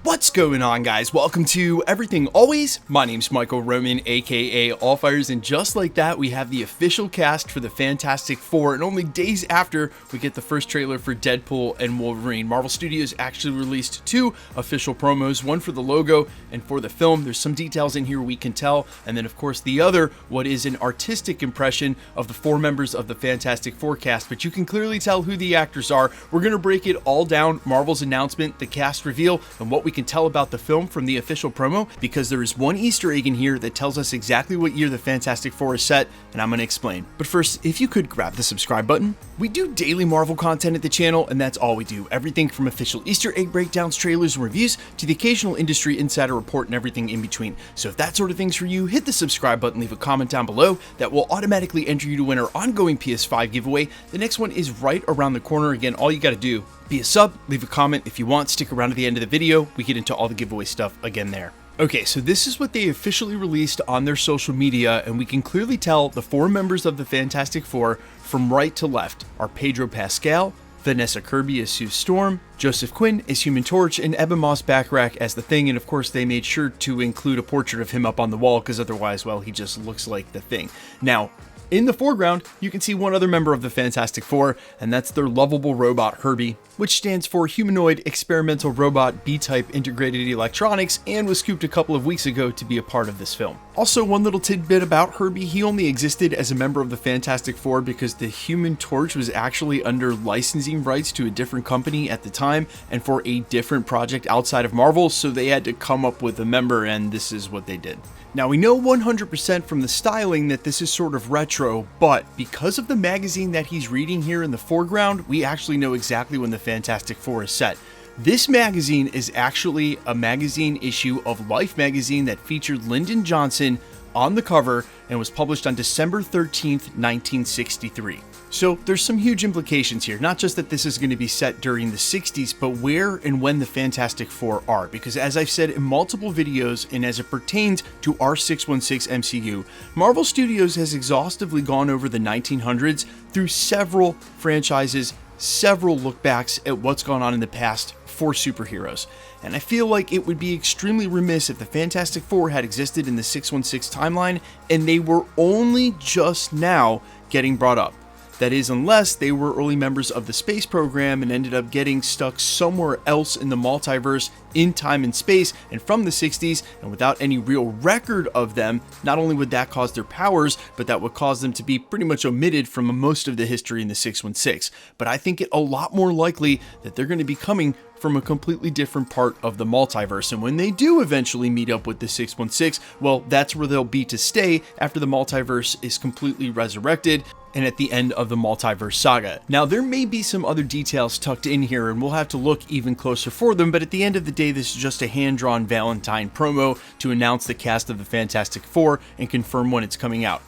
What's going on, guys? Welcome to Everything Always. My name's Michael Roman, aka Allfires, and just like that, we have the official cast for the Fantastic Four, and only days after we get the first trailer for Deadpool and Wolverine. Marvel Studios actually released two official promos, one for the logo and for the film. There's some details in here we can tell, and then of course the other, what is an artistic impression of the four members of the Fantastic Four cast, but you can clearly tell who the actors are. We're going to break it all down, Marvel's announcement, the cast reveal, and what we can tell about the film from the official promo, because there is one Easter egg in here that tells us exactly what year the Fantastic Four is set, and I'm going to explain. But first, if you could grab the subscribe button. We do daily Marvel content at the channel, and that's all we do. Everything from official Easter egg breakdowns, trailers, and reviews, to the occasional industry insider report and everything in between. So if that sort of thing's for you, hit the subscribe button, leave a comment down below. That will automatically enter you to win our ongoing PS5 giveaway. The next one is right around the corner. Again, all you got to do, be a sub, leave a comment if you want, stick around to the end of the video. We get into all the giveaway stuff again there. Okay, so this is what they officially released on their social media, and we can clearly tell the four members of the Fantastic Four from right to left are Pedro Pascal, Vanessa Kirby as Sue Storm, Joseph Quinn as Human Torch, and Ebon Moss-Backrack as the Thing, and of course they made sure to include a portrait of him up on the wall, because otherwise, well, he just looks like the Thing. Now, in the foreground, you can see one other member of the Fantastic Four, and that's their lovable robot Herbie, which stands for Humanoid Experimental Robot B-Type Integrated Electronics, and was scooped a couple of weeks ago to be a part of this film. Also, one little tidbit about Herbie, he only existed as a member of the Fantastic Four because the Human Torch was actually under licensing rights to a different company at the time, and for a different project outside of Marvel, so they had to come up with a member, and this is what they did. Now, we know 100% from the styling that this is sort of retro, but because of the magazine that he's reading here in the foreground, we actually know exactly when the Fantastic Four is set. This magazine is actually a magazine issue of Life magazine that featured Lyndon Johnson on the cover and was published on December 13th, 1963. So there's some huge implications here, not just that this is going to be set during the 60s, but where and when the Fantastic Four are, because as I've said in multiple videos and as it pertains to our 616 MCU, Marvel Studios has exhaustively gone over the 1900s through several franchises, several look-backs at what's gone on in the past for superheroes. And I feel like it would be extremely remiss if the Fantastic Four had existed in the 616 timeline and they were only just now getting brought up. That is, unless they were early members of the space program and ended up getting stuck somewhere else in the multiverse in time and space and from the 60s, and without any real record of them, not only would that cause their powers, but that would cause them to be pretty much omitted from most of the history in the 616. But I think it a lot more likely that they're going to be coming from a completely different part of the multiverse, and when they do eventually meet up with the 616, well, that's where they'll be to stay after the multiverse is completely resurrected and at the end of the Multiverse saga. Now, there may be some other details tucked in here, and we'll have to look even closer for them, but at the end of the day, this is just a hand-drawn Valentine promo to announce the cast of the Fantastic Four and confirm when it's coming out.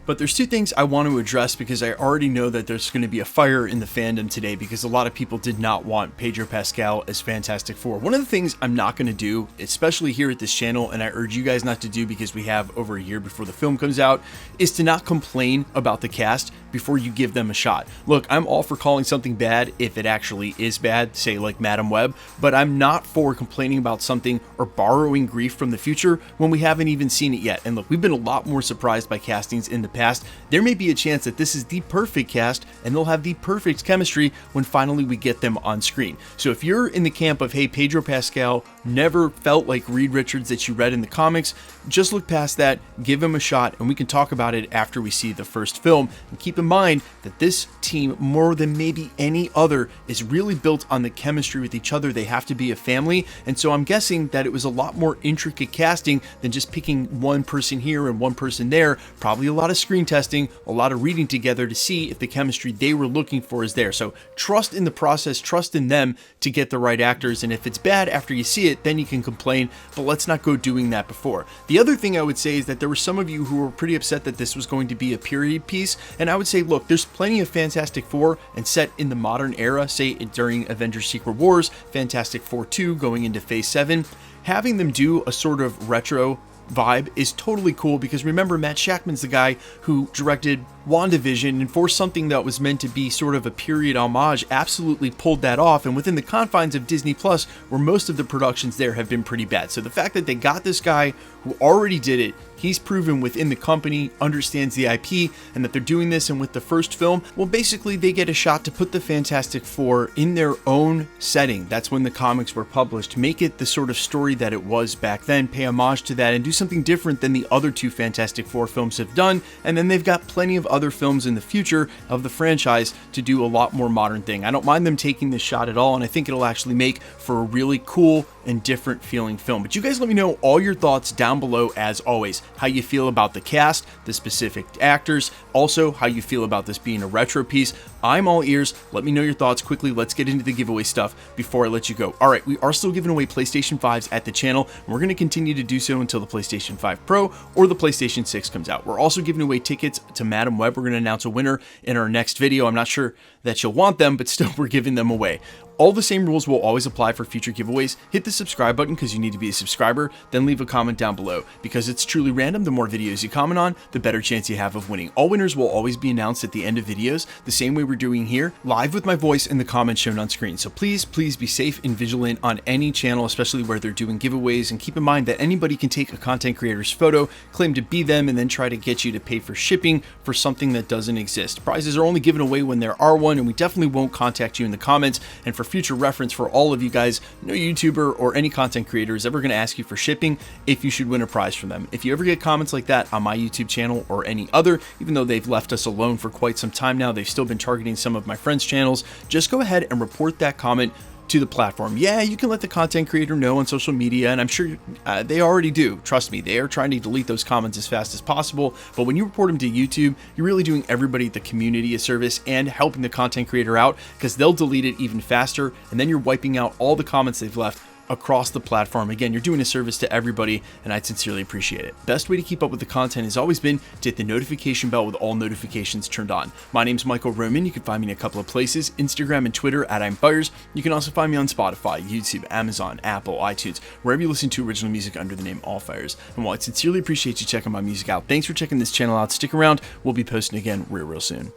But there's two things I want to address, because I already know that there's going to be a fire in the fandom today because a lot of people did not want Pedro Pascal as Fantastic Four. One of the things I'm not going to do, especially here at this channel, and I urge you guys not to do because we have over a year before the film comes out, is to not complain about the cast before you give them a shot. Look, I'm all for calling something bad if it actually is bad, say like Madam Web, but I'm not for complaining about something or borrowing grief from the future when we haven't even seen it yet. And look, we've been a lot more surprised by castings in the past. There may be a chance that this is the perfect cast and they'll have the perfect chemistry when finally we get them on screen. So if you're in the camp of, hey, Pedro Pascal never felt like Reed Richards that you read in the comics, just look past that, give him a shot, and we can talk about it after we see the first film. And keep in mind that this team, more than maybe any other, is really built on the chemistry with each other. They have to be a family, and so I'm guessing that it was a lot more intricate casting than just picking one person here and one person there. Probably a lot of screen testing, a lot of reading together to see if the chemistry they were looking for is there. So trust in the process, trust in them to get the right actors, and if it's bad after you see it, then you can complain, but let's not go doing that before. The other thing I would say is that there were some of you who were pretty upset that this was going to be a period piece, and I would say, look, there's plenty of Fantastic Four and set in the modern era, say during Avengers Secret Wars, Fantastic Four 2 going into Phase 7, having them do a sort of retro vibe is totally cool, because remember, Matt Shakman's the guy who directed WandaVision, and for something that was meant to be sort of a period homage, absolutely pulled that off, and within the confines of Disney Plus, where most of the productions there have been pretty bad. So the fact that they got this guy who already did it, he's proven within the company, understands the IP, and that they're doing this, and with the first film, well, basically they get a shot to put the Fantastic Four in their own setting. That's when the comics were published. Make it the sort of story that it was back then, pay homage to that, and do something different than the other two Fantastic Four films have done, and then they've got plenty of other films in the future of the franchise to do a lot more modern thing. I don't mind them taking this shot at all, and I think it'll actually make for a really cool and different feeling film. But you guys let me know all your thoughts down below, as always. How you feel about the cast, the specific actors, also how you feel about this being a retro piece. I'm all ears. Let me know your thoughts quickly. Let's get into the giveaway stuff before I let you go. All right, we are still giving away PlayStation 5s at the channel, and we're going to continue to do so until the PlayStation 5 Pro or the PlayStation 6 comes out. We're also giving away tickets to Madam Web. We're going to announce a winner in our next video. I'm not sure that you'll want them, but still, we're giving them away. All the same rules will always apply for future giveaways. Hit the subscribe button because you need to be a subscriber, then leave a comment down below. Because it's truly random, the more videos you comment on, the better chance you have of winning. All winners will always be announced at the end of videos, the same way we're doing here, live with my voice and the comments shown on screen. So please be safe and vigilant on any channel, especially where they're doing giveaways, and keep in mind that anybody can take a content creator's photo, claim to be them, and then try to get you to pay for shipping for something that doesn't exist. Prizes are only given away when there are one, and we definitely won't contact you in the comments. And for future reference for all of you guys, no YouTuber or any content creator is ever going to ask you for shipping if you should win a prize from them. If you ever get comments like that on my YouTube channel or any other, even though they've left us alone for quite some time now, they've still been targeting some of my friends' channels, just go ahead and report that comment to the platform. Yeah, you can let the content creator know on social media, and I'm sure they already do. Trust me, they are trying to delete those comments as fast as possible, but when you report them to YouTube, you're really doing everybody at the community a service and helping the content creator out, because they'll delete it even faster, and then you're wiping out all the comments they've left across the platform. Again, you're doing a service to everybody, and I'd sincerely appreciate it. Best way to keep up with the content has always been to hit the notification bell with all notifications turned on. My name's Michael Roman. You can find me in a couple of places, Instagram and Twitter at I'mBuyers. You can also find me on Spotify, YouTube, Amazon, Apple, iTunes, wherever you listen to original music under the name Allfires. And while I sincerely appreciate you checking my music out, thanks for checking this channel out. Stick around. We'll be posting again real soon.